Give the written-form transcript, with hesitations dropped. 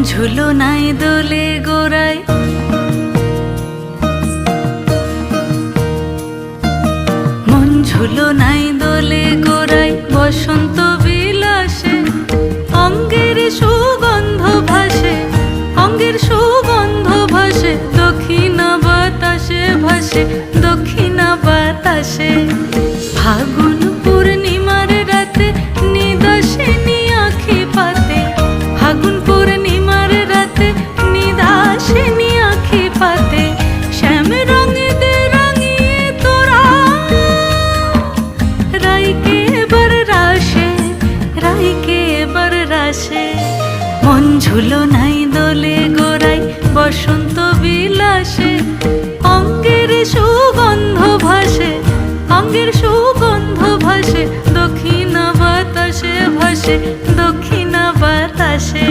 ঝুলো নাই দোলে গোড়ায়, মন ঝুলো নাই দোলে গোড়ায়, বসন্ত বিলাসে অঙ্গের সুগন্ধ ভাসে, অঙ্গের সুগন্ধ ভাসে, দক্ষিণা বাতাসে ভাসে, দক্ষিণা বাতাসে। ফাগুন পূর্ণিমার রাতে নিদাসিনী আঁখি পাতে, ফাগুন পূর্ণিমার রাতে নিদাসিনী আঁখি পাতে, শ্যাম রঙে দে রাঙিয়ে তোরা রাইকে এবার রাশে, রাইকে এবার রাশে। মন ঝুলো নাই দোলে গোড়ায়, বসন্ত বিলাসে অঙ্গের সুগন্ধ ভাসে, অঙ্গের সুগন্ধ ভাসে, দক্ষিণা বাতাসে ভাসে, দক্ষিণা বাতাসে।